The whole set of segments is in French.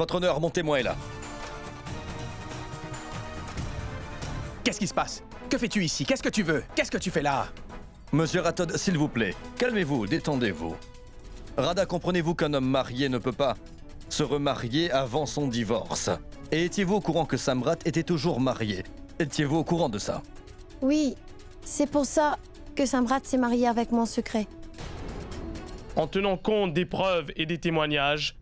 Votre honneur, mon témoin est là. Qu'est-ce qui se passe? Que fais-tu ici? Qu'est-ce que tu veux? Qu'est-ce que tu fais là? Monsieur Ratod, s'il vous plaît, calmez-vous, détendez-vous. Rada, comprenez-vous qu'un homme marié ne peut pas se remarier avant son divorce? Et étiez-vous au courant que Samrat était toujours marié? Étiez-vous au courant de ça? Oui, c'est pour ça que Samrat s'est marié avec mon secret. En tenant compte des preuves et des témoignages,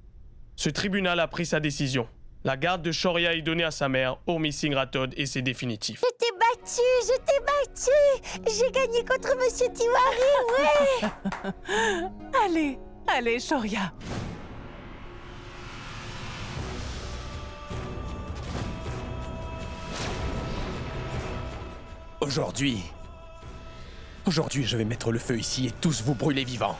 ce tribunal a pris sa décision. La garde de Shoria est donnée à sa mère, Urmi Singh Rathod, et c'est définitif. Je t'ai battu. J'ai gagné contre Monsieur Tiwari, ouais. Allez, Shoria. Aujourd'hui, je vais mettre le feu ici et tous vous brûler vivants.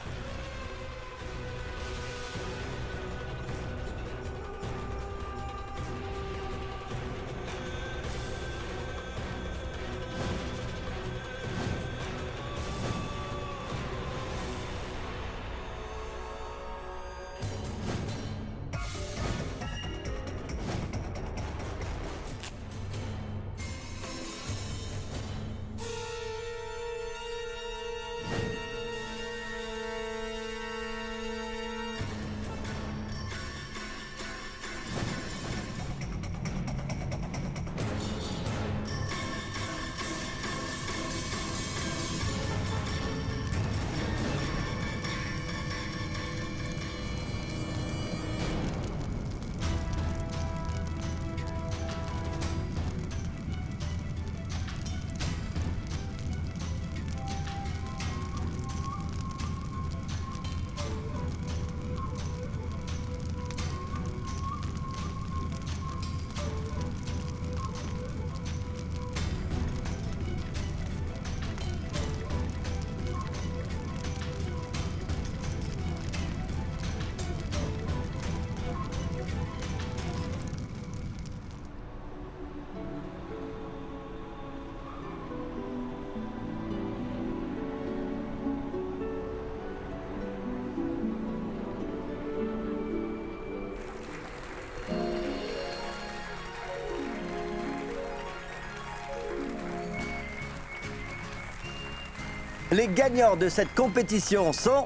Les gagnants de cette compétition sont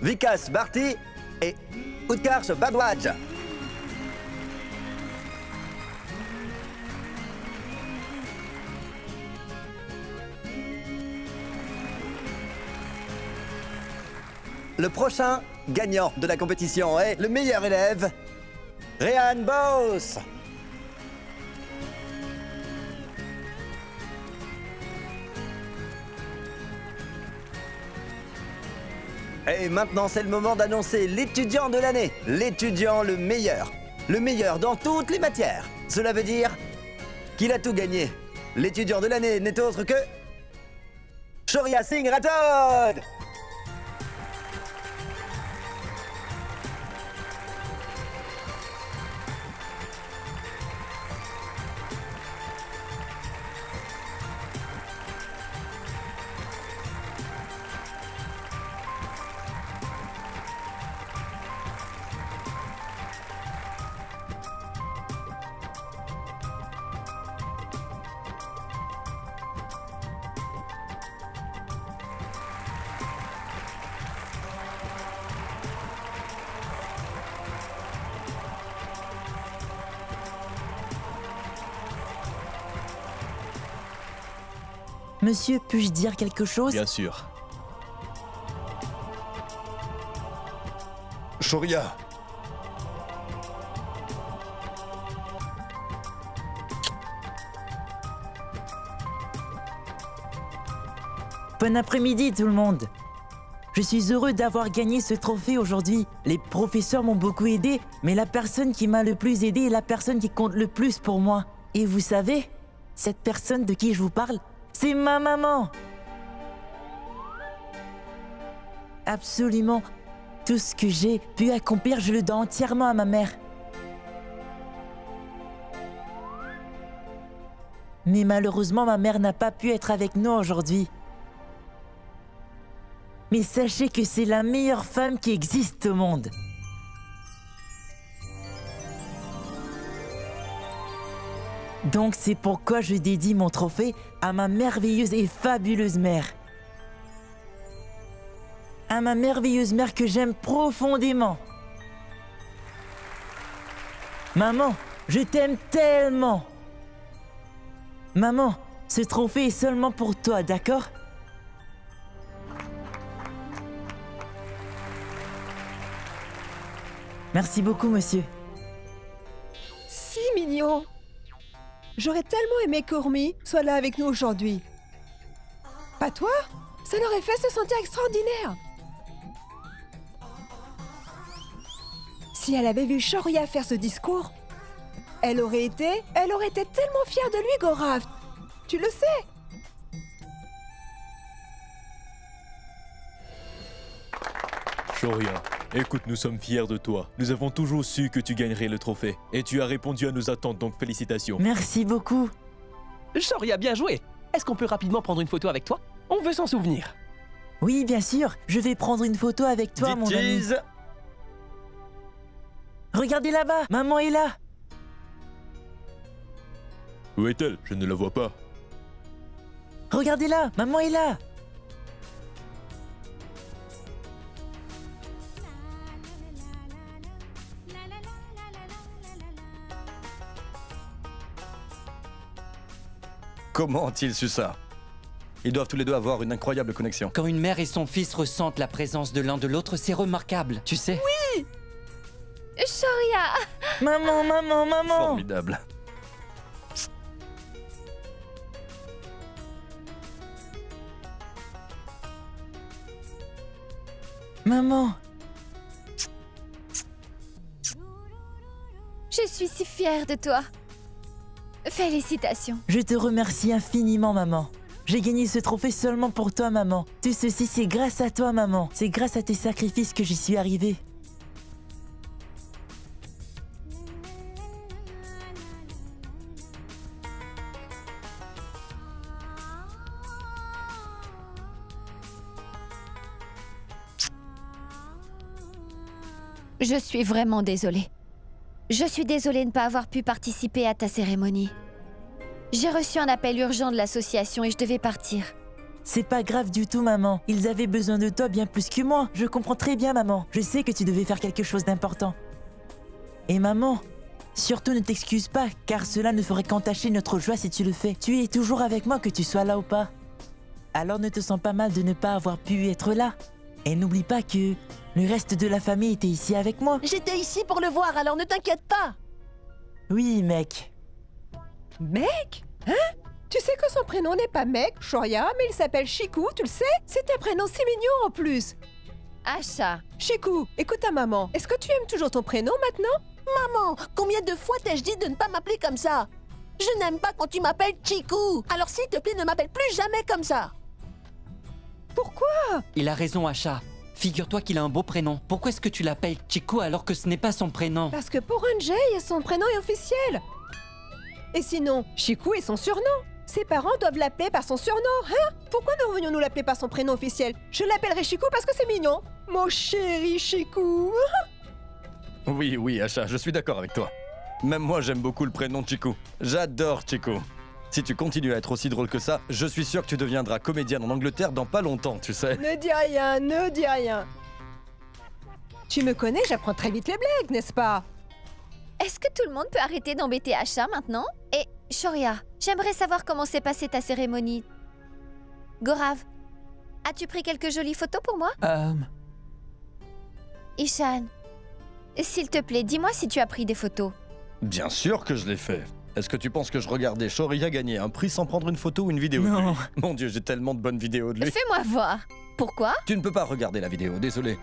Vikas Bharti et Utkarsh Bhardwaj. Le prochain gagnant de la compétition est le meilleur élève, Rehan Bose. Et maintenant, c'est le moment d'annoncer l'étudiant de l'année. L'étudiant le meilleur. Le meilleur dans toutes les matières. Cela veut dire qu'il a tout gagné. L'étudiant de l'année n'est autre que... Shoria Singh Rathod. Monsieur, puis-je dire quelque chose? Bien sûr. Shoria. Bon après-midi tout le monde. Je suis heureux d'avoir gagné ce trophée aujourd'hui. Les professeurs m'ont beaucoup aidé, mais la personne qui m'a le plus aidé est la personne qui compte le plus pour moi. Et vous savez, cette personne de qui je vous parle, c'est ma maman. Absolument. Tout ce que j'ai pu accomplir, je le dois entièrement à ma mère. Mais malheureusement, ma mère n'a pas pu être avec nous aujourd'hui. Mais sachez que c'est la meilleure femme qui existe au monde. Donc c'est pourquoi je dédie mon trophée à ma merveilleuse et fabuleuse mère. À ma merveilleuse mère que j'aime profondément. Maman, je t'aime tellement. Maman, ce trophée est seulement pour toi, d'accord? Merci beaucoup, monsieur. Si mignon. J'aurais tellement aimé qu'Ormi soit là avec nous aujourd'hui. Pas toi? Ça l'aurait fait se sentir extraordinaire. Si elle avait vu Shoria faire ce discours, elle aurait été tellement fière de lui, Gorav. Tu le sais. Shoria, écoute, nous sommes fiers de toi. Nous avons toujours su que tu gagnerais le trophée. Et tu as répondu à nos attentes, donc félicitations. Merci beaucoup. Shoria, bien joué. Est-ce qu'on peut rapidement prendre une photo avec toi? On veut s'en souvenir. Oui, bien sûr. Je vais prendre une photo avec toi, mon ami. Cheese. Regardez là-bas, maman est là. Où est-elle? Je ne la vois pas. Regardez là, maman est là. Comment ont-ils su ça? Ils doivent tous les deux avoir une incroyable connexion. Quand une mère et son fils ressentent la présence de l'un de l'autre, c'est remarquable, tu sais. Shoria! Maman, maman, maman. Formidable. Maman. Je suis si fière de toi. Félicitations. Je te remercie infiniment, maman. J'ai gagné ce trophée seulement pour toi, maman. Tout ceci, c'est grâce à toi, maman. C'est grâce à tes sacrifices que j'y suis arrivée. Je suis vraiment désolée. Je suis désolée de ne pas avoir pu participer à ta cérémonie. J'ai reçu un appel urgent de l'association et je devais partir. C'est pas grave du tout, maman. Ils avaient besoin de toi bien plus que moi. Je comprends très bien, maman. Je sais que tu devais faire quelque chose d'important. Et maman, surtout ne t'excuse pas, car cela ne ferait qu'entacher notre joie si tu le fais. Tu es toujours avec moi, que tu sois là ou pas. Alors ne te sens pas mal de ne pas avoir pu être là. Et n'oublie pas que le reste de la famille était ici avec moi. J'étais ici pour le voir, alors ne t'inquiète pas. Oui, mec. Mec? Hein? Tu sais que son prénom n'est pas Mec, Shoria, mais il s'appelle Chiku, tu le sais? C'est un prénom si mignon en plus. Asha, Chiku, écoute ta maman. Est-ce que tu aimes toujours ton prénom maintenant? Maman, combien de fois t'ai-je dit de ne pas m'appeler comme ça? Je n'aime pas quand tu m'appelles Chiku. Alors s'il te plaît, ne m'appelle plus jamais comme ça. Pourquoi? Il a raison, Asha. Figure-toi qu'il a un beau prénom. Pourquoi est-ce que tu l'appelles Chiku alors que ce n'est pas son prénom? Parce que pour Unjay, son prénom est officiel. Et sinon, Chiku est son surnom. Ses parents doivent l'appeler par son surnom, hein? Pourquoi devrions-nous l'appeler par son prénom officiel? Je l'appellerai Chiku parce que c'est mignon. Mon chéri Chiku. Oui, oui, Asha, je suis d'accord avec toi. Même moi, j'aime beaucoup le prénom Chiku. J'adore Chiku. Si tu continues à être aussi drôle que ça, je suis sûr que tu deviendras comédienne en Angleterre dans pas longtemps, tu sais. Ne dis rien, ne dis rien. Tu me connais, j'apprends très vite les blagues, n'est-ce pas? est-ce que tout le monde peut arrêter d'embêter Asha maintenant? Et Shoria, j'aimerais savoir comment s'est passée ta cérémonie. Gorav, as-tu pris quelques jolies photos pour moi? Ishan, s'il te plaît, dis-moi si tu as pris des photos. Bien sûr que je l'ai fait. Est-ce que tu penses que je regardais Shoria gagner un prix sans prendre une photo ou une vidéo de Non. lui? Mon Dieu, j'ai tellement de bonnes vidéos de lui. Fais-moi voir. Pourquoi? Tu ne peux pas regarder la vidéo, désolé.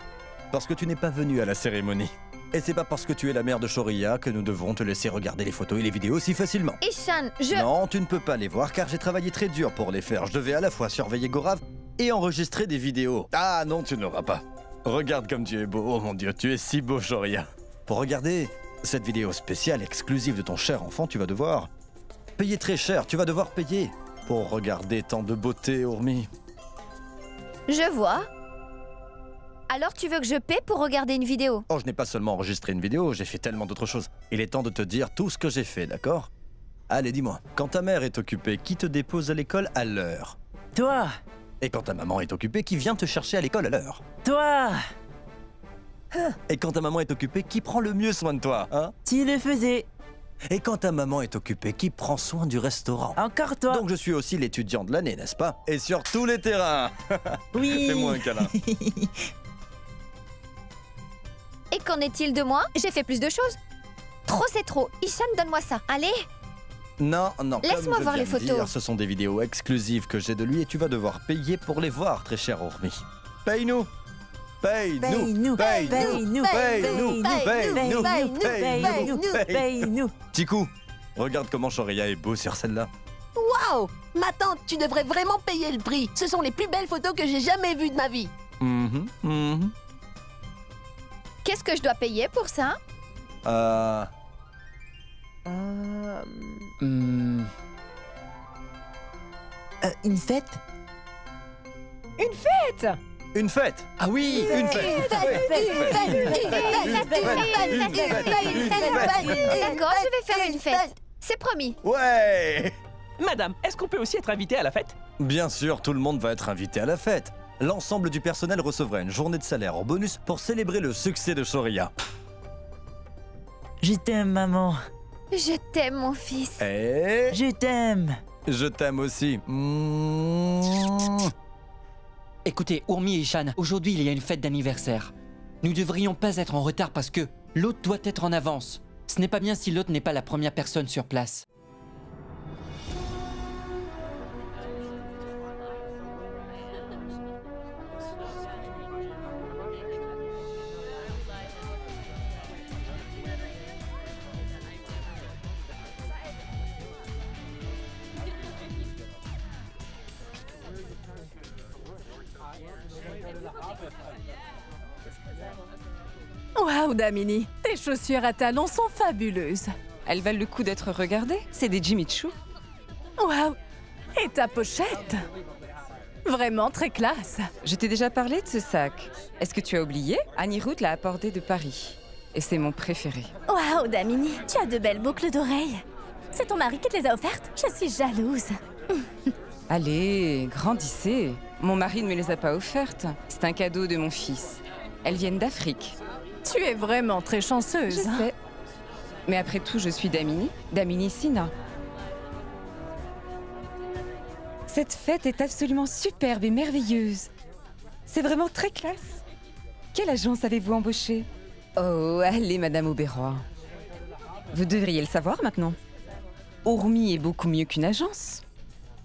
Parce que tu n'es pas venu à la cérémonie. Et c'est pas parce que tu es la mère de Shoria que nous devons te laisser regarder les photos et les vidéos si facilement. Ishan, je... Non, tu ne peux pas les voir car j'ai travaillé très dur pour les faire. Je devais à la fois surveiller Gorav et enregistrer des vidéos. Ah non, tu n'auras pas. Regarde comme tu es beau. Oh mon Dieu, tu es si beau, Shoria. Pour regarder cette vidéo spéciale exclusive de ton cher enfant, tu vas devoir payer très cher. Tu vas devoir payer pour regarder tant de beauté, Urmi. Je vois. Alors tu veux que je paie pour regarder une vidéo? Oh, je n'ai pas seulement enregistré une vidéo, j'ai fait tellement d'autres choses. Il est temps de te dire tout ce que j'ai fait, d'accord? Allez, dis-moi, quand ta mère est occupée, qui te dépose à l'école à l'heure? Toi, Et quand ta maman est occupée, qui vient te chercher à l'école à l'heure? toi, Et quand ta maman est occupée, qui prend le mieux soin de toi, hein? tu le faisais. Et quand ta maman est occupée, qui prend soin du restaurant? Encore toi. Donc je suis aussi l'étudiant de l'année, n'est-ce pas? Et sur tous les terrains. Oui. Fais-moi un câlin. Et qu'en est-il de moi? J'ai fait plus de choses. Trop, c'est trop. Ishan, donne-moi ça. Allez. Non, non, Laisse-moi comme je voir viens les de photos. dire, ce sont des vidéos exclusives que j'ai de lui et tu vas devoir payer pour les voir, très cher Ormi. Paye-nous. Paye-nous. Paye-nous. Paye-nous. Paye-nous. Paye-nous. Paye-nous. Paye-nous. Paye-nous. Tiku, regarde comment Shoria est beau sur celle-là. Waouh! Ma tante, tu devrais vraiment payer le prix. Ce sont les plus belles photos que j'ai jamais vues de ma vie. Qu'est-ce que je dois payer pour ça? Une fête? Une fête. Ah oui! Une fête. D'accord, je vais faire une fête. C'est promis. Ouais. Madame, est-ce qu'on peut aussi être invité à la fête? Bien sûr, tout le monde va être invité à la fête. L'ensemble du personnel recevra une journée de salaire en bonus pour célébrer le succès de Shoria. Je t'aime, maman. Je t'aime, mon fils. Et Je t'aime. je t'aime aussi. Écoutez, Urmi et Ishan, aujourd'hui il y a une fête d'anniversaire. Nous devrions pas être en retard parce que l'autre doit être en avance. Ce n'est pas bien si l'autre n'est pas la première personne sur place. Waouh, Damini, tes chaussures à talons sont fabuleuses. Elles valent le coup d'être regardées, c'est des Jimmy Choo. Waouh, et ta pochette? Vraiment très classe. Je t'ai déjà parlé de ce sac. Est-ce que tu as oublié? Annie Root l'a apporté de Paris. Et c'est mon préféré. Waouh, Damini, tu as de belles boucles d'oreilles. C'est ton mari qui te les a offertes? Je suis jalouse. Allez, grandissez. Mon mari ne me les a pas offertes. C'est un cadeau de mon fils. Elles viennent d'Afrique. Tu es vraiment très chanceuse. Je sais. Mais après tout, je suis Damini, Damini Sina. Cette fête est absolument superbe et merveilleuse. C'est vraiment très classe. Quelle agence avez-vous embauché? Oh, allez, Madame Auberoy. Vous devriez le savoir maintenant. Urmi est beaucoup mieux qu'une agence.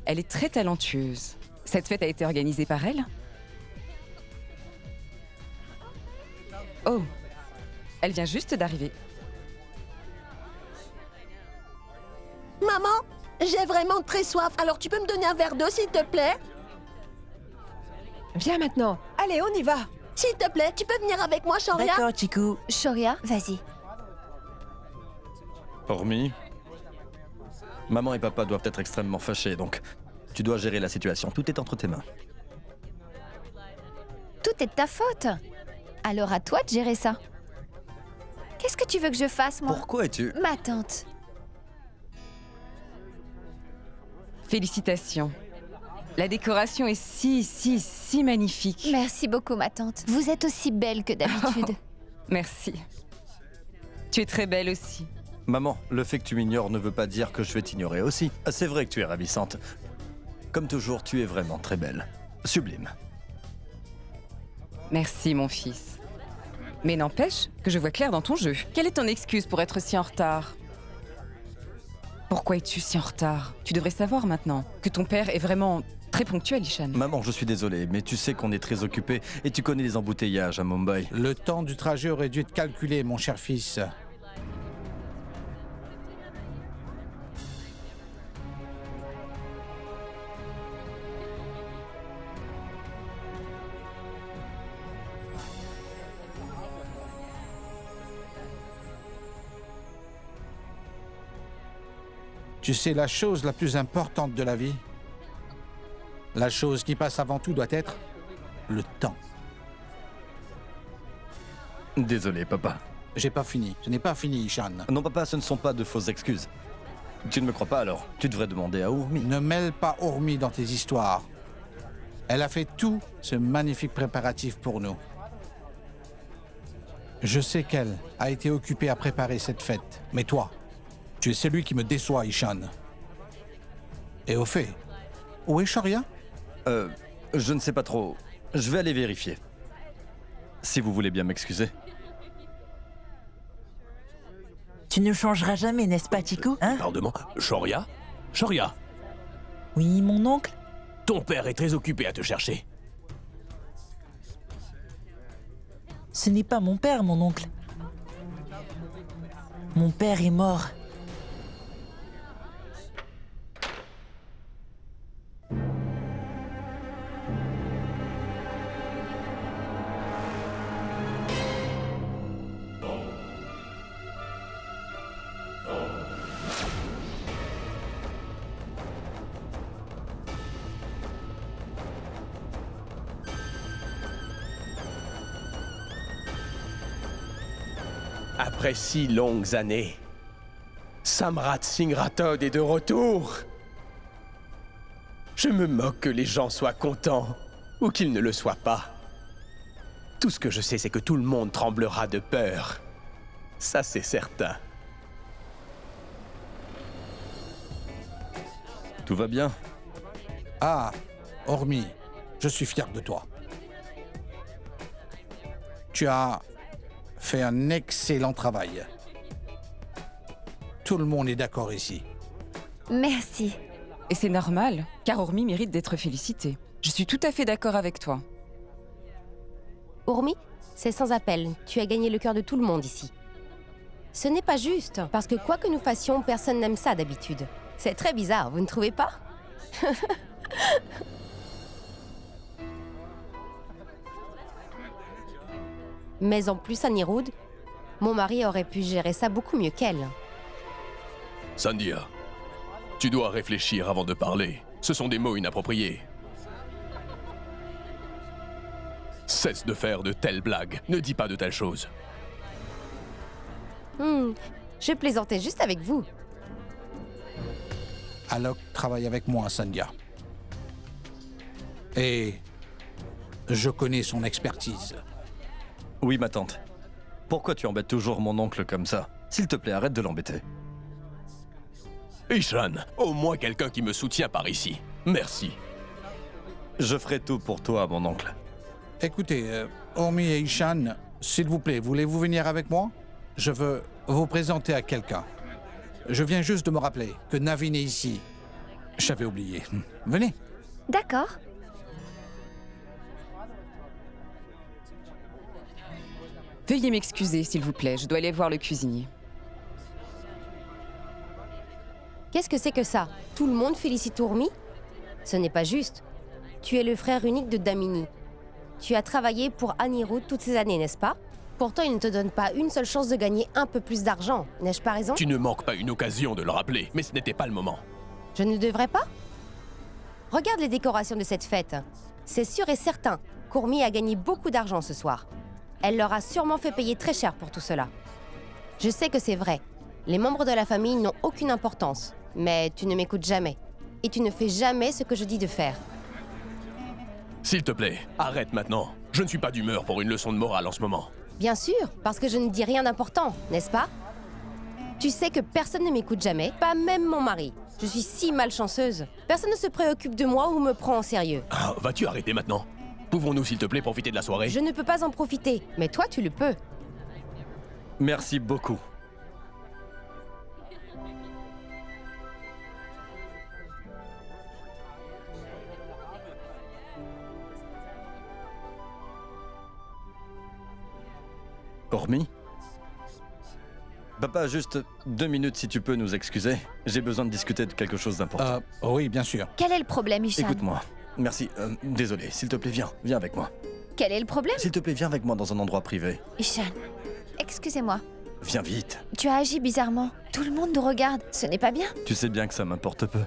Elle est très talentueuse. Cette fête a été organisée par elle. Oh, elle vient juste d'arriver. Maman, j'ai vraiment très soif. Alors tu peux me donner un verre d'eau, s'il te plaît? Viens maintenant. Allez, on y va. S'il te plaît, tu peux venir avec moi, Shoria? D'accord, Chiku. Shoria, vas-y. Hormis, maman et papa doivent être extrêmement fâchés, donc tu dois gérer la situation. Tout est entre tes mains. Tout est de ta faute. Alors à toi de gérer ça. Qu'est-ce que tu veux que je fasse, moi? Pourquoi es-tu... Ma tante. Félicitations. La décoration est si magnifique. Merci beaucoup, ma tante. Vous êtes aussi belle que d'habitude. Merci. Tu es très belle aussi. Maman, le fait que tu m'ignores ne veut pas dire que je vais t'ignorer aussi. C'est vrai que tu es ravissante. Comme toujours, tu es vraiment très belle. Sublime. Merci, mon fils. Mais n'empêche que je vois clair dans ton jeu. Quelle est ton excuse pour être si en retard? Pourquoi es-tu si en retard? Tu devrais savoir maintenant que ton père est vraiment très ponctuel, Ishan. Maman, je suis désolé, mais tu sais qu'on est très occupé et tu connais les embouteillages à Mumbai. Le temps du trajet aurait dû être calculé, mon cher fils. Tu sais, la chose la plus importante de la vie, la chose qui passe avant tout doit être le temps. Désolé, papa. J'ai pas fini. Je n'ai pas fini, Ishan. Non, papa, ce ne sont pas de fausses excuses. Tu ne me crois pas alors? Tu devrais demander à Urmi. Ne mêle pas Urmi dans tes histoires. Elle a fait tout ce magnifique préparatif pour nous. Je sais qu'elle a été occupée à préparer cette fête. Mais toi, tu es celui qui me déçoit, Ishan. Et au fait, où est Shoria? Je ne sais pas trop. Je vais aller vérifier. Si vous voulez bien m'excuser. Tu ne changeras jamais, n'est-ce pas, Chiku, hein? Pardon, Shoria? Shoria, Oui, mon oncle? ton père est très occupé à te chercher. Ce n'est pas mon père, mon oncle. Mon père est mort. Après si longues années, Samrat Singh Rathod est de retour. Je me moque que les gens soient contents ou qu'ils ne le soient pas. Tout ce que je sais, c'est que tout le monde tremblera de peur. Ça, c'est certain. Tout va bien? Ah, Urmi, je suis fier de toi. Tu as fait un excellent travail. Tout le monde est d'accord ici. Merci. Et c'est normal, car Urmi mérite d'être félicitée. Je suis tout à fait d'accord avec toi. Urmi, c'est sans appel. Tu as gagné le cœur de tout le monde ici. Ce n'est pas juste, parce que quoi que nous fassions, personne n'aime ça d'habitude. C'est très bizarre, vous ne trouvez pas? Mais en plus, à Anirudh, mon mari aurait pu gérer ça beaucoup mieux qu'elle. Sandhya, tu dois réfléchir avant de parler. Ce sont des mots inappropriés. Cesse de faire de telles blagues. Ne dis pas de telles choses. Je plaisantais juste avec vous. Alok travaille avec moi, Sandhya. Et je connais son expertise. Oui, ma tante. Pourquoi tu embêtes toujours mon oncle comme ça? S'il te plaît, arrête de l'embêter. Ishan, au moins quelqu'un qui me soutient par ici. Merci. Je ferai tout pour toi, mon oncle. Écoutez, Urmi et Ishan, s'il vous plaît, voulez-vous venir avec moi? Je veux vous présenter à quelqu'un. Je viens juste de me rappeler que Navin est ici. J'avais oublié. Venez. D'accord. Veuillez m'excuser, s'il vous plaît, je dois aller voir le cuisinier. Qu'est-ce que c'est que ça? Tout le monde félicite Urmi? Ce n'est pas juste. Tu es le frère unique de Damini. Tu as travaillé pour Anirudh toutes ces années, n'est-ce pas? Pourtant, il ne te donne pas une seule chance de gagner un peu plus d'argent, n'ai-je pas raison? Tu ne manques pas une occasion de le rappeler, mais ce n'était pas le moment. Je ne devrais pas? Regarde les décorations de cette fête. C'est sûr et certain qu'Urmi a gagné beaucoup d'argent ce soir. Elle leur a sûrement fait payer très cher pour tout cela. Je sais que c'est vrai. Les membres de la famille n'ont aucune importance. Mais tu ne m'écoutes jamais. Et tu ne fais jamais ce que je dis de faire. S'il te plaît, arrête maintenant. Je ne suis pas d'humeur pour une leçon de morale en ce moment. Bien sûr, parce que je ne dis rien d'important, n'est-ce pas? Tu sais que personne ne m'écoute jamais, pas même mon mari. Je suis si malchanceuse. Personne ne se préoccupe de moi ou me prend en sérieux. Ah, vas-tu arrêter maintenant? Pouvons-nous, s'il te plaît, profiter de la soirée? Je ne peux pas en profiter, mais toi, tu le peux. Merci beaucoup. Urmi? Papa, juste 2 minutes si tu peux nous excuser. J'ai besoin de discuter de quelque chose d'important. Oui, bien sûr. Quel est le problème, Ishan? Écoute-moi. Merci. Désolé. S'il te plaît, viens. Viens avec moi. Quel est le problème? S'il te plaît, viens avec moi dans un endroit privé. Ishan, excusez-moi. Viens vite. Tu as agi bizarrement. Tout le monde nous regarde. Ce n'est pas bien. Tu sais bien que ça m'importe peu.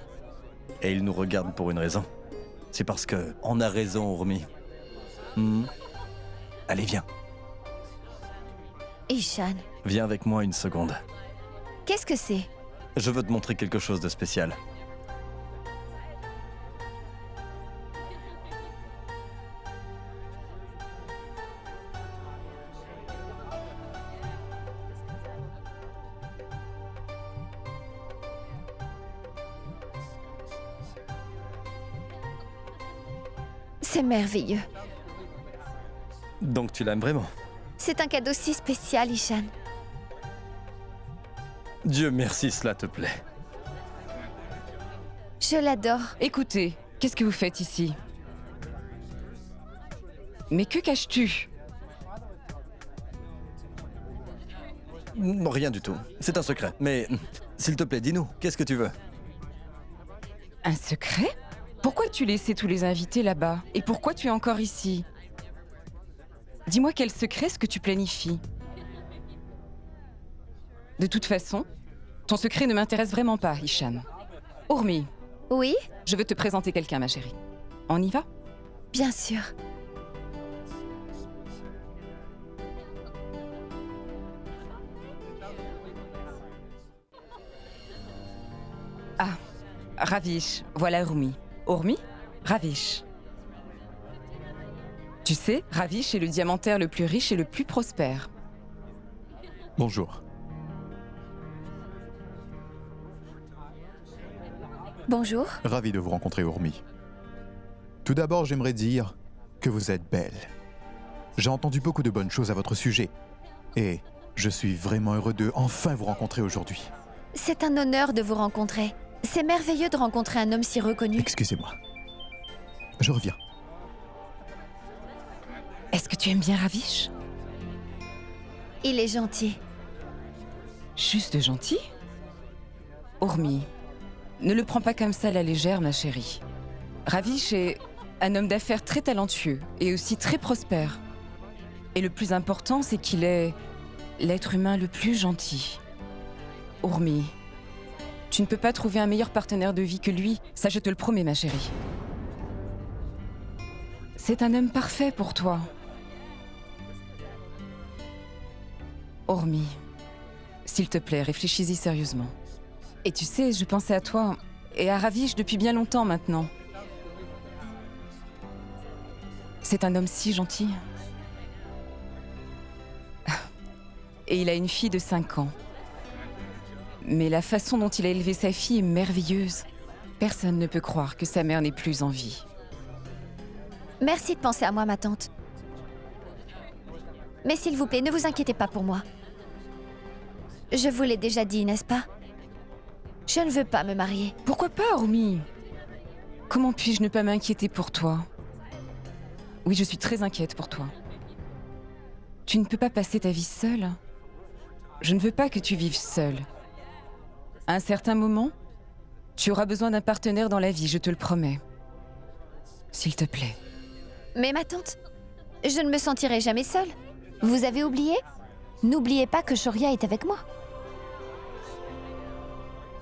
Et ils nous regardent pour une raison. C'est parce que on a raison, Urmi. Allez, viens. Ishan, Viens avec moi une seconde. qu'est-ce que c'est? Je veux te montrer quelque chose de spécial. C'est merveilleux. Donc tu l'aimes vraiment? C'est un cadeau si spécial, Ishan. Dieu merci, cela te plaît. Je l'adore. Écoutez, qu'est-ce que vous faites ici? Mais que caches-tu? Rien du tout. C'est un secret. Mais s'il te plaît, dis-nous, qu'est-ce que tu veux? Un secret? Pourquoi as-tu laissé tous les invités là-bas? Et pourquoi tu es encore ici? Dis-moi quel secret est-ce que tu planifies? De toute façon, ton secret ne m'intéresse vraiment pas, Ishan. Urmi. Oui? Je veux te présenter quelqu'un, ma chérie. On y va? Bien sûr. Ah, Ravish, voilà Urmi. Urmi, Ravish. Tu sais, Ravish est le diamantaire le plus riche et le plus prospère. Bonjour. Bonjour. Ravi de vous rencontrer, Urmi. Tout d'abord, j'aimerais dire que vous êtes belle. J'ai entendu beaucoup de bonnes choses à votre sujet. Et je suis vraiment heureux de enfin vous rencontrer aujourd'hui. C'est un honneur de vous rencontrer. C'est merveilleux de rencontrer un homme si reconnu. Excusez-moi. Je reviens. Est-ce que tu aimes bien Ravish? Il est gentil. Juste gentil? Urmi, ne le prends pas comme ça à la légère, ma chérie. Ravish est un homme d'affaires très talentueux et aussi très prospère. Et le plus important, c'est qu'il est l'être humain le plus gentil. Urmi, tu ne peux pas trouver un meilleur partenaire de vie que lui, ça je te le promets, ma chérie. C'est un homme parfait pour toi. Urmi, s'il te plaît, réfléchis-y sérieusement. Et tu sais, je pensais à toi et à Ravish depuis bien longtemps maintenant. C'est un homme si gentil. Et il a une fille de 5 ans. Mais la façon dont il a élevé sa fille est merveilleuse. Personne ne peut croire que sa mère n'est plus en vie. Merci de penser à moi, ma tante. Mais s'il vous plaît, ne vous inquiétez pas pour moi. Je vous l'ai déjà dit, n'est-ce pas? Je ne veux pas me marier. Pourquoi pas, Urmi? Comment puis-je ne pas m'inquiéter pour toi? Oui, je suis très inquiète pour toi. Tu ne peux pas passer ta vie seule. Je ne veux pas que tu vives seule. À un certain moment, tu auras besoin d'un partenaire dans la vie, je te le promets. S'il te plaît. Mais ma tante, je ne me sentirai jamais seule. Vous avez oublié? N'oubliez pas que Shoria est avec moi.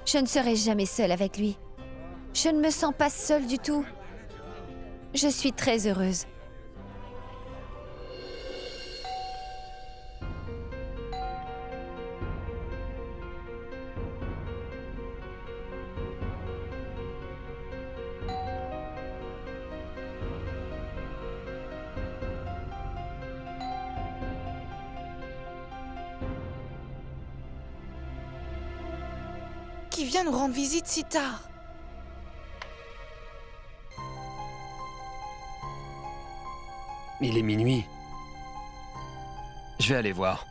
Je ne serai jamais seule avec lui. Je ne me sens pas seule du tout. Je suis très heureuse. Qui vient nous rendre visite si tard? Il est minuit. Je vais aller voir.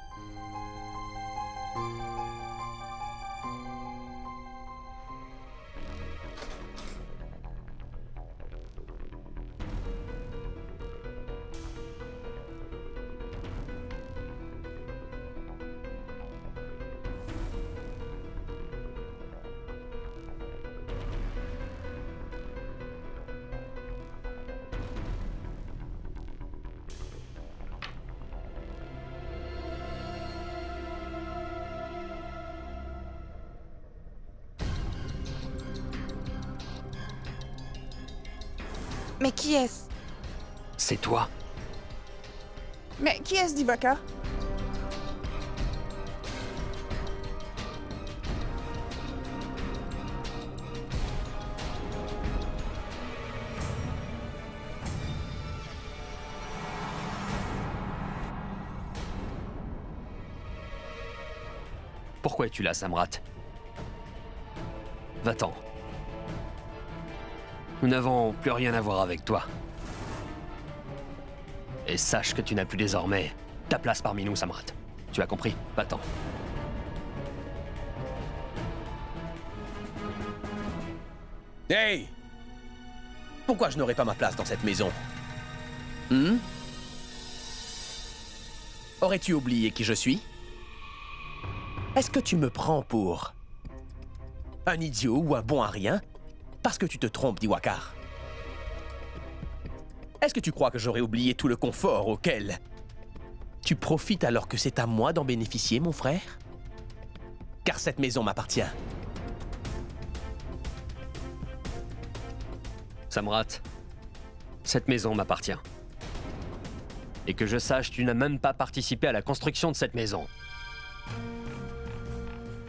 Mais qui est-ce? C'est toi. Mais qui est-ce, Divaka? Pourquoi es-tu là, Samrat? Va-t'en. Nous n'avons plus rien à voir avec toi. Et sache que tu n'as plus désormais ta place parmi nous, Samrat. Tu as compris? Va-t'en. Hey! Pourquoi je n'aurais pas ma place dans cette maison? Aurais-tu oublié qui je suis? Est-ce que tu me prends pour un idiot ou un bon à rien parce que tu te trompes d'Iwakar? Est-ce que tu crois que j'aurais oublié tout le confort auquel tu profites alors que c'est à moi d'en bénéficier, mon frère? Car cette maison m'appartient. Samrat, cette maison m'appartient. Et que je sache, tu n'as même pas participé à la construction de cette maison.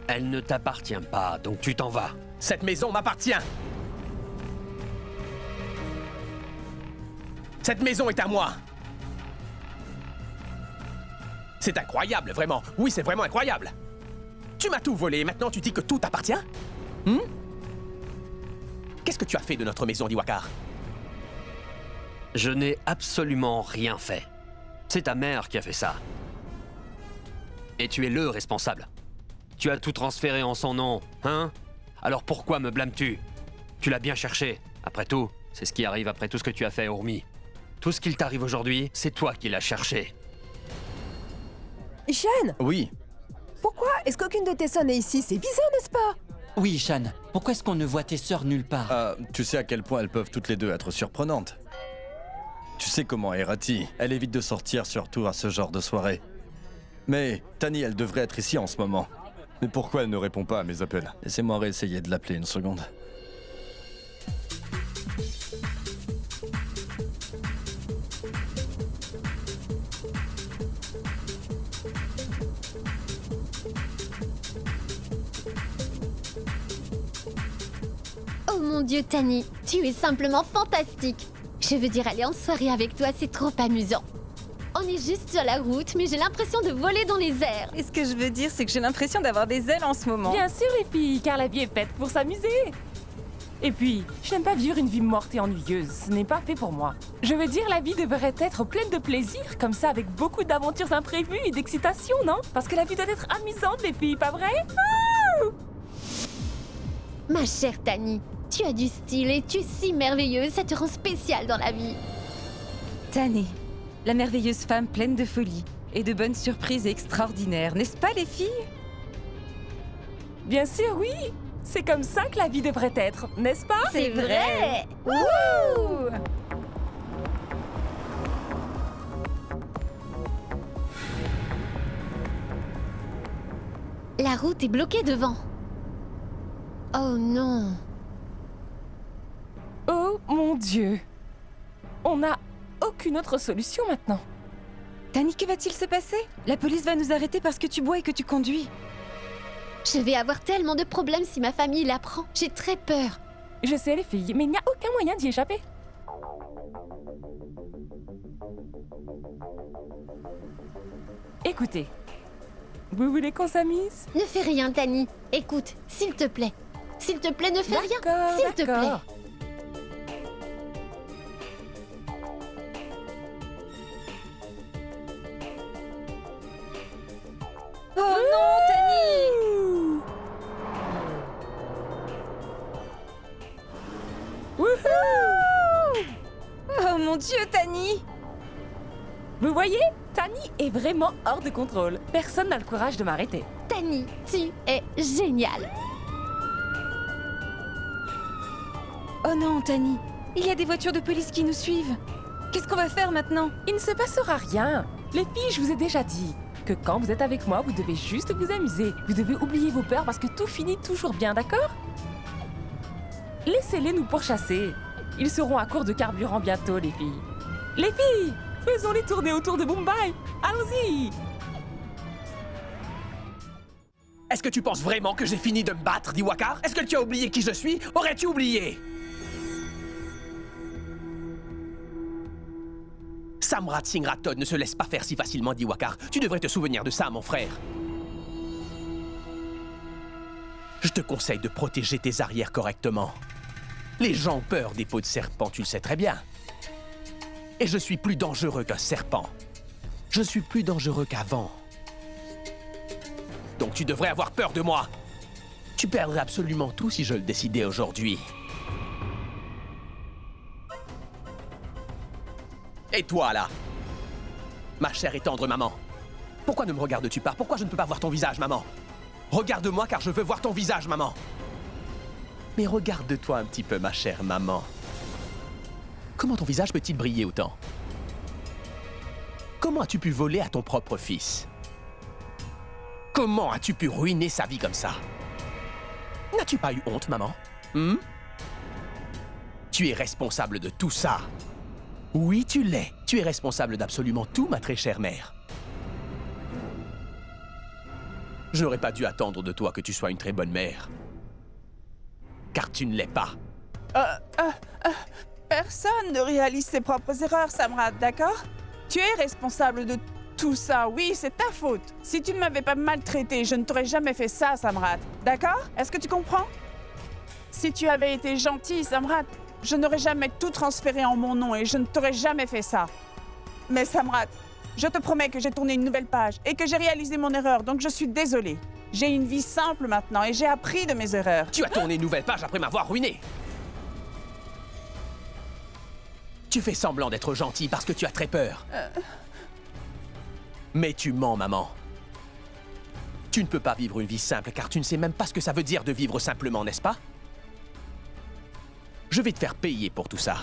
Elle ne t'appartient pas, donc tu t'en vas. Cette maison m'appartient! Cette maison est à moi! C'est incroyable, vraiment. Oui, c'est vraiment incroyable. Tu m'as tout volé et maintenant tu dis que tout t'appartient? Qu'est-ce que tu as fait de notre maison d'Iwakar? Je n'ai absolument rien fait. C'est ta mère qui a fait ça. Et tu es le responsable. Tu as tout transféré en son nom, hein? Alors pourquoi me blâmes-tu? Tu l'as bien cherché. Après tout, c'est ce qui arrive après tout ce que tu as fait, Urmi. Tout ce qu'il t'arrive aujourd'hui, c'est toi qui l'as cherché. Ishan! Oui. Pourquoi est-ce qu'aucune de tes sœurs n'est ici? C'est bizarre, n'est-ce pas? Oui, Ishan. Pourquoi est-ce qu'on ne voit tes sœurs nulle part? Tu sais à quel point elles peuvent toutes les deux être surprenantes. Tu sais comment est Rati. Elle évite de sortir, surtout à ce genre de soirée. Mais Tani, elle devrait être ici en ce moment. Mais pourquoi elle ne répond pas à mes appels? Laissez-moi réessayer de l'appeler une seconde. Oh mon Dieu, Tani, tu es simplement fantastique. Je veux dire, aller en soirée avec toi, c'est trop amusant. On est juste sur la route, mais j'ai l'impression de voler dans les airs. Et ce que je veux dire, c'est que j'ai l'impression d'avoir des ailes en ce moment. Bien sûr, les filles, car la vie est faite pour s'amuser. Et puis, je n'aime pas vivre une vie morte et ennuyeuse. Ce n'est pas fait pour moi. Je veux dire, la vie devrait être pleine de plaisir, comme ça, avec beaucoup d'aventures imprévues et d'excitation, non? Parce que la vie doit être amusante, les filles, pas vrai? Ma chère Tani, tu as du style et tu es si merveilleuse, ça te rend spéciale dans la vie. Tani, la merveilleuse femme pleine de folie et de bonnes surprises extraordinaires, n'est-ce pas, les filles? Bien sûr, oui. C'est comme ça que la vie devrait être, n'est-ce pas? C'est vrai. Wouh! La route est bloquée devant. Oh non. Oh mon Dieu. On n'a aucune autre solution maintenant. Tani, que va-t-il se passer? La police va nous arrêter parce que tu bois et que tu conduis. Je vais avoir tellement de problèmes si ma famille l'apprend. J'ai très peur. Je sais, les filles, mais il n'y a aucun moyen d'y échapper. Écoutez, vous voulez qu'on s'amuse? Ne fais rien, Tani. Écoute, s'il te plaît. S'il te plaît, ne fais rien. S'il te plaît. Oh non, Tani! Wouhou! Oh mon Dieu, Tani! Vous voyez? Tani est vraiment hors de contrôle. Personne n'a le courage de m'arrêter. Tani, tu es géniale. Oh non, Tani! Il y a des voitures de police qui nous suivent. Qu'est-ce qu'on va faire maintenant? Il ne se passera rien. Les filles, je vous ai déjà dit que quand vous êtes avec moi, vous devez juste vous amuser. Vous devez oublier vos peurs parce que tout finit toujours bien, d'accord? Laissez-les nous pourchasser. Ils seront à court de carburant bientôt, les filles. Les filles, faisons-les tourner autour de Mumbai. Allons-y! Est-ce que tu penses vraiment que j'ai fini de me battre, d'Iwakar? Est-ce que tu as oublié qui je suis? Aurais-tu oublié? Samrat Singh Rathod ne se laisse pas faire si facilement, d'Iwakar. Tu devrais te souvenir de ça, mon frère. Je te conseille de protéger tes arrières correctement. Les gens ont peur des peaux de serpent, tu le sais très bien. Et je suis plus dangereux qu'un serpent. Je suis plus dangereux qu'avant. Donc tu devrais avoir peur de moi. Tu perdrais absolument tout si je le décidais aujourd'hui. Et toi, là? Ma chère et tendre maman. Pourquoi ne me regardes-tu pas? Pourquoi je ne peux pas voir ton visage, maman? Regarde-moi car je veux voir ton visage, maman. Mais regarde-toi un petit peu, ma chère maman. Comment ton visage peut-il briller autant? Comment as-tu pu voler à ton propre fils? Comment as-tu pu ruiner sa vie comme ça? N'as-tu pas eu honte, maman? Tu es responsable de tout ça. Oui, tu l'es. Tu es responsable d'absolument tout, ma très chère mère. Je n'aurais pas dû attendre de toi que tu sois une très bonne mère. Car tu ne l'es pas. Personne ne réalise ses propres erreurs, Samrat, d'accord? Tu es responsable de tout ça, oui, c'est ta faute. Si tu ne m'avais pas maltraité, je ne t'aurais jamais fait ça, Samrat, d'accord? Est-ce que tu comprends? Si tu avais été gentil, Samrat, je n'aurais jamais tout transféré en mon nom et je ne t'aurais jamais fait ça. Mais Samrat, je te promets que j'ai tourné une nouvelle page et que j'ai réalisé mon erreur, donc je suis désolée. J'ai une vie simple maintenant et j'ai appris de mes erreurs. Tu as tourné une nouvelle page après m'avoir ruiné. Tu fais semblant d'être gentil parce que tu as très peur. Mais tu mens, maman. Tu ne peux pas vivre une vie simple car tu ne sais même pas ce que ça veut dire de vivre simplement, n'est-ce pas? Je vais te faire payer pour tout ça.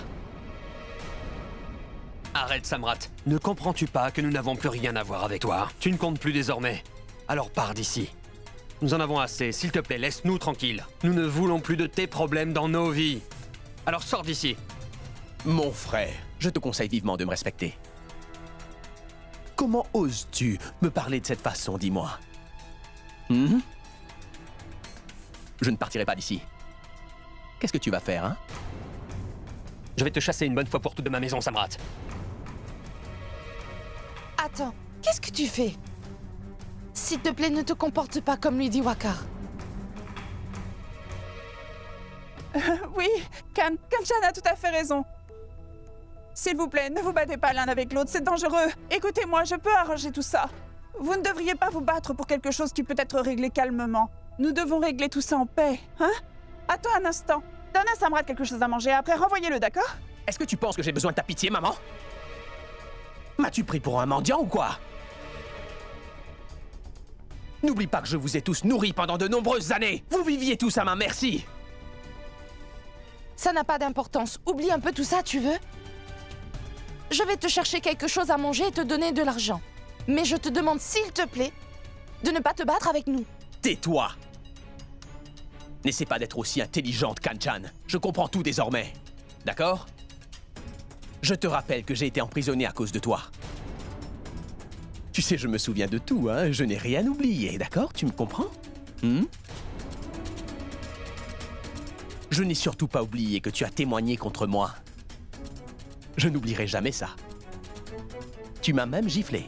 Arrête, Samrat. Ne comprends-tu pas que nous n'avons plus rien à voir avec toi? Tu ne comptes plus désormais. Alors pars d'ici. Nous en avons assez. S'il te plaît, laisse-nous tranquilles. Nous ne voulons plus de tes problèmes dans nos vies. Alors sors d'ici. Mon frère, je te conseille vivement de me respecter. Comment oses-tu me parler de cette façon, dis-moi? Je ne partirai pas d'ici. Qu'est-ce que tu vas faire, hein? Je vais te chasser une bonne fois pour toutes de ma maison, Samrat. Attends, qu'est-ce que tu fais? S'il te plaît, ne te comporte pas comme lui dit Wakar. Oui, Kanchan a tout à fait raison. S'il vous plaît, ne vous battez pas l'un avec l'autre, c'est dangereux. Écoutez-moi, je peux arranger tout ça. Vous ne devriez pas vous battre pour quelque chose qui peut être réglé calmement. Nous devons régler tout ça en paix, hein? Attends un instant. Donne à Samrat quelque chose à manger, après renvoyez-le, d'accord? Est-ce que tu penses que j'ai besoin de ta pitié, maman? M'as-tu pris pour un mendiant ou quoi? N'oublie pas que je vous ai tous nourris pendant de nombreuses années. Vous viviez tous à ma merci. Ça n'a pas d'importance. Oublie un peu tout ça, tu veux? Je vais te chercher quelque chose à manger et te donner de l'argent. Mais je te demande, s'il te plaît, de ne pas te battre avec nous. Tais-toi! N'essaie pas d'être aussi intelligente, Kanchan. Je comprends tout désormais. D'accord? Je te rappelle que j'ai été emprisonné à cause de toi. Tu sais, je me souviens de tout, hein? Je n'ai rien oublié, d'accord? Tu me comprends? Je n'ai surtout pas oublié que tu as témoigné contre moi. Je n'oublierai jamais ça. Tu m'as même giflé.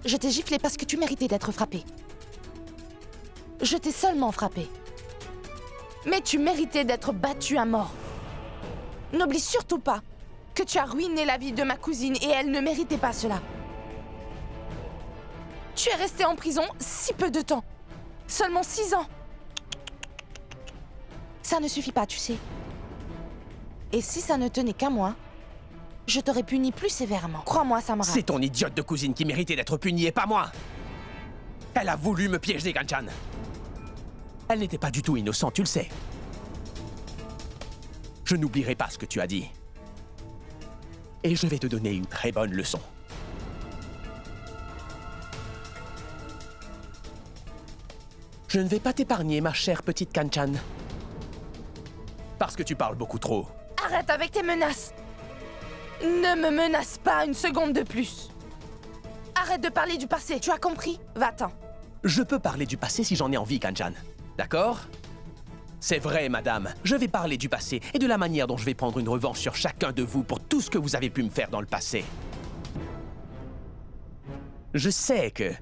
Je t'ai giflé parce que tu méritais d'être frappé. Je t'ai seulement frappé. Mais tu méritais d'être battu à mort. N'oublie surtout pas que tu as ruiné la vie de ma cousine et elle ne méritait pas cela. Tu es resté en prison si peu de temps. Seulement 6 ans. Ça ne suffit pas, tu sais. Et si ça ne tenait qu'à moi, je t'aurais puni plus sévèrement. Crois-moi, Samrat. C'est ton idiote de cousine qui méritait d'être punie et pas moi. Elle a voulu me piéger, Kanchan. Elle n'était pas du tout innocente, tu le sais. Je n'oublierai pas ce que tu as dit. Et je vais te donner une très bonne leçon. Je ne vais pas t'épargner, ma chère petite Kanchan. Parce que tu parles beaucoup trop. Arrête avec tes menaces. Ne me menace pas une seconde de plus. Arrête de parler du passé, tu as compris? Va-t'en. Je peux parler du passé si j'en ai envie, Kanchan. D'accord? C'est vrai, madame. Je vais parler du passé et de la manière dont je vais prendre une revanche sur chacun de vous pour tout ce que vous avez pu me faire dans le passé. Je sais que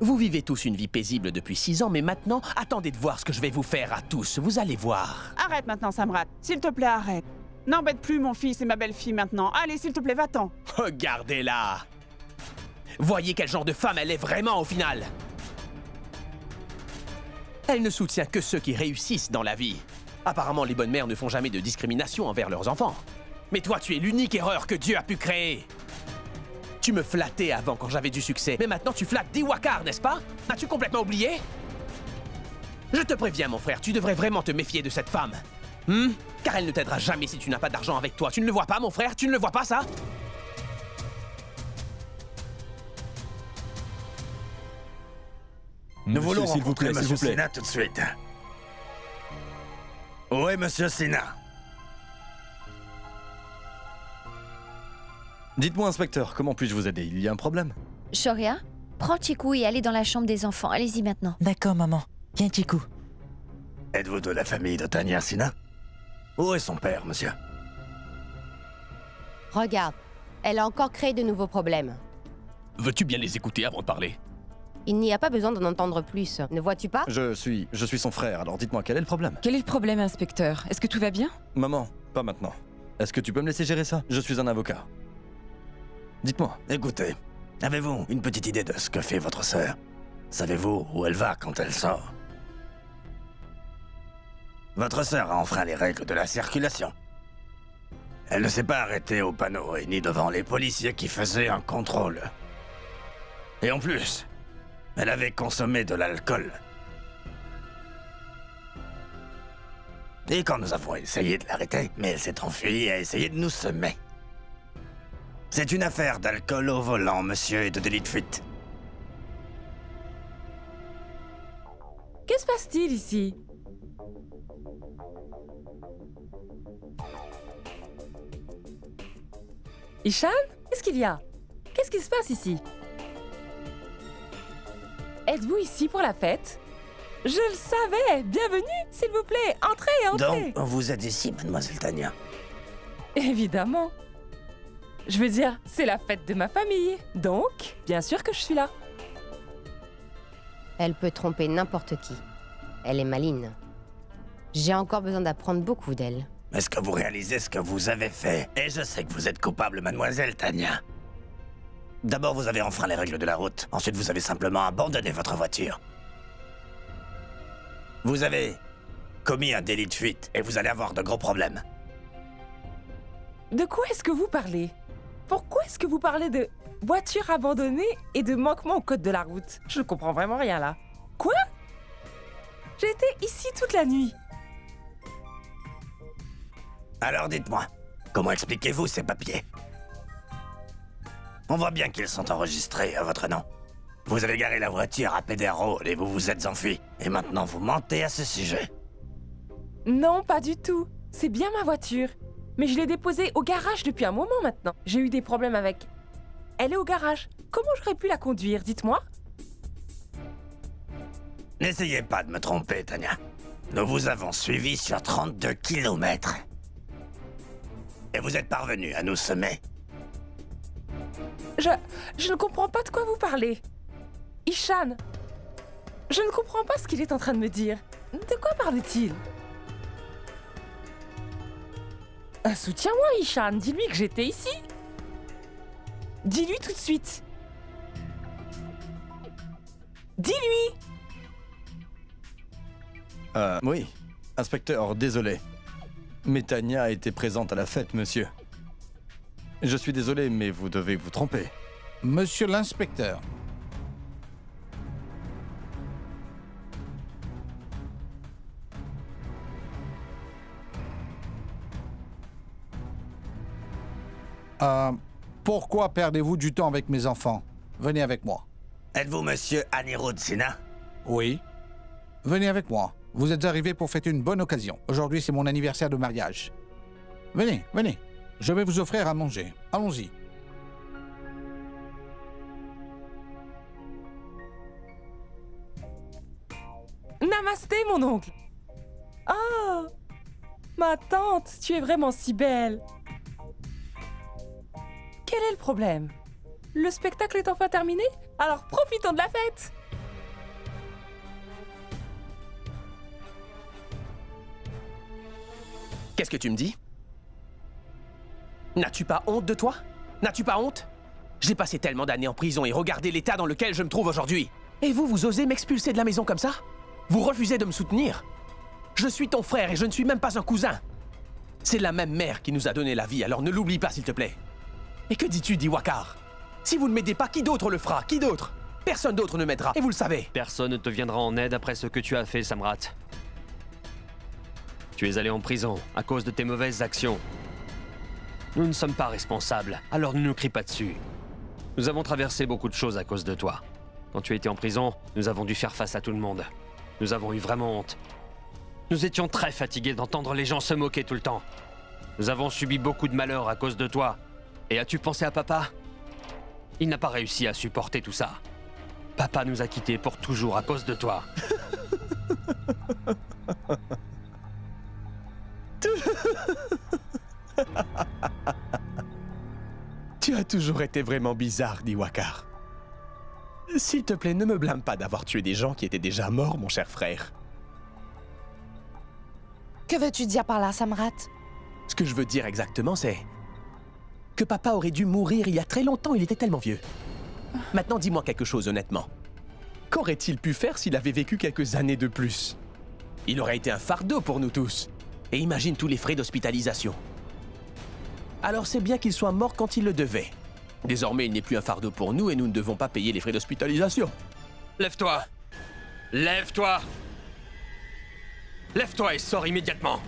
vous vivez tous une vie paisible depuis 6 ans, mais maintenant, attendez de voir ce que je vais vous faire à tous. Vous allez voir. Arrête maintenant, Samrat. S'il te plaît, arrête. N'embête plus mon fils et ma belle-fille maintenant. Allez, s'il te plaît, va-t'en. Regardez-la. Voyez quel genre de femme elle est vraiment au final. Elle ne soutient que ceux qui réussissent dans la vie. Apparemment, les bonnes mères ne font jamais de discrimination envers leurs enfants. Mais toi, tu es l'unique erreur que Dieu a pu créer. Tu me flattais avant quand j'avais du succès, mais maintenant tu flattes Diwakar, n'est-ce pas? As-tu complètement oublié? Je te préviens, mon frère, tu devrais vraiment te méfier de cette femme. Car elle ne t'aidera jamais si tu n'as pas d'argent avec toi. Tu ne le vois pas, mon frère? Tu ne le vois pas, ça? Nous voulons s'il vous rencontrer plaît, Monsieur s'il vous plaît. Sina tout de suite. Où est Monsieur Sina? Dites-moi, inspecteur, comment puis-je vous aider? Il y a un problème? Shoria, prends Chiku et allez dans la chambre des enfants. Allez-y maintenant. D'accord, maman. Viens, Chiku. Êtes-vous de la famille de Tanya Sina? Où est son père, monsieur? Regarde, elle a encore créé de nouveaux problèmes. Veux-tu bien les écouter avant de parler? Il n'y a pas besoin d'en entendre plus. Ne vois-tu pas? Je suis son frère, alors dites-moi, quel est le problème? Quel est le problème, inspecteur? Est-ce que tout va bien? Maman, pas maintenant. Est-ce que tu peux me laisser gérer ça? Je suis un avocat. Dites-moi. Écoutez, avez-vous une petite idée de ce que fait votre sœur? Savez-vous où elle va quand elle sort? Votre sœur a enfreint les règles de la circulation. Elle ne s'est pas arrêtée au panneau et ni devant les policiers qui faisaient un contrôle. Et en plus, elle avait consommé de l'alcool. Et quand nous avons essayé de l'arrêter, mais elle s'est enfuie et a essayé de nous semer. C'est une affaire d'alcool au volant, monsieur, et de délit de fuite. Que se passe-t-il ici? Ishan? Qu'est-ce qu'il y a? Qu'est-ce qui se passe ici? Êtes-vous ici pour la fête? Je le savais! Bienvenue, s'il vous plaît! Entrez, entrez! Donc, vous êtes ici, mademoiselle Tanya? Évidemment! Je veux dire, c'est la fête de ma famille, donc, bien sûr que je suis là. Elle peut tromper n'importe qui. Elle est maligne. J'ai encore besoin d'apprendre beaucoup d'elle. Est-ce que vous réalisez ce que vous avez fait? Et je sais que vous êtes coupable, mademoiselle Tanya. D'abord, vous avez enfreint les règles de la route. Ensuite, vous avez simplement abandonné votre voiture. Vous avez commis un délit de fuite et vous allez avoir de gros problèmes. De quoi est-ce que vous parlez? Pourquoi est-ce que vous parlez de voiture abandonnée et de manquement au code de la route? Je ne comprends vraiment rien là. Quoi? J'ai été ici toute la nuit. Alors dites-moi, comment expliquez-vous ces papiers? On voit bien qu'ils sont enregistrés à votre nom. Vous avez garé la voiture à Peder Road et vous vous êtes enfui. Et maintenant vous mentez à ce sujet. Non, pas du tout. C'est bien ma voiture. Mais je l'ai déposée au garage depuis un moment maintenant. J'ai eu des problèmes avec. Elle est au garage. Comment j'aurais pu la conduire, dites-moi? N'essayez pas de me tromper, Tanya. Nous vous avons suivi sur 32 kilomètres. Et vous êtes parvenu à nous semer. Je ne comprends pas de quoi vous parlez. Ishan, je ne comprends pas ce qu'il est en train de me dire. De quoi parle-t-il? Soutiens-moi, Ishan. Dis-lui que j'étais ici. Dis-lui tout de suite. Dis-lui. Oui. Inspecteur, désolé. Mais Tanya a été présente à la fête, monsieur. Je suis désolé, mais vous devez vous tromper. Monsieur l'inspecteur. Pourquoi perdez-vous du temps avec mes enfants? Venez avec moi. Êtes-vous monsieur Anirudh Sinha? Oui. Venez avec moi. Vous êtes arrivé pour fêter une bonne occasion. Aujourd'hui, c'est mon anniversaire de mariage. Venez, venez. Je vais vous offrir à manger. Allons-y. Namasté, mon oncle. Oh, ma tante, tu es vraiment si belle. Quel est le problème? Le spectacle est enfin terminé? Alors profitons de la fête! Qu'est-ce que tu me dis? N'as-tu pas honte de toi? N'as-tu pas honte? J'ai passé tellement d'années en prison et regardez l'état dans lequel je me trouve aujourd'hui. Et vous osez m'expulser de la maison comme ça? Vous refusez de me soutenir? Je suis ton frère et je ne suis même pas un cousin. C'est la même mère qui nous a donné la vie, alors ne l'oublie pas s'il te plaît. Et que dis-tu d'Iwakar? Si vous ne m'aidez pas, qui d'autre le fera? Qui d'autre? Personne d'autre ne m'aidera, et vous le savez. Personne ne te viendra en aide après ce que tu as fait, Samrat. Tu es allé en prison à cause de tes mauvaises actions. Nous ne sommes pas responsables, alors ne nous crie pas dessus. Nous avons traversé beaucoup de choses à cause de toi. Quand tu étais en prison, nous avons dû faire face à tout le monde. Nous avons eu vraiment honte. Nous étions très fatigués d'entendre les gens se moquer tout le temps. Nous avons subi beaucoup de malheurs à cause de toi. Et as-tu pensé à papa? Il n'a pas réussi à supporter tout ça. Papa nous a quittés pour toujours à cause de toi. Tu as toujours été vraiment bizarre, d'Iwakar. S'il te plaît, ne me blâme pas d'avoir tué des gens qui étaient déjà morts, mon cher frère. Que veux-tu dire par là, Samrat? Ce que je veux dire exactement, c'est que papa aurait dû mourir il y a très longtemps, il était tellement vieux. Maintenant, dis-moi quelque chose honnêtement. Qu'aurait-il pu faire s'il avait vécu quelques années de plus? Il aurait été un fardeau pour nous tous. Et imagine tous les frais d'hospitalisation. Alors c'est bien qu'il soit mort quand il le devait. Désormais, il n'est plus un fardeau pour nous et nous ne devons pas payer les frais d'hospitalisation. Lève-toi! Lève-toi! Lève-toi et sors immédiatement!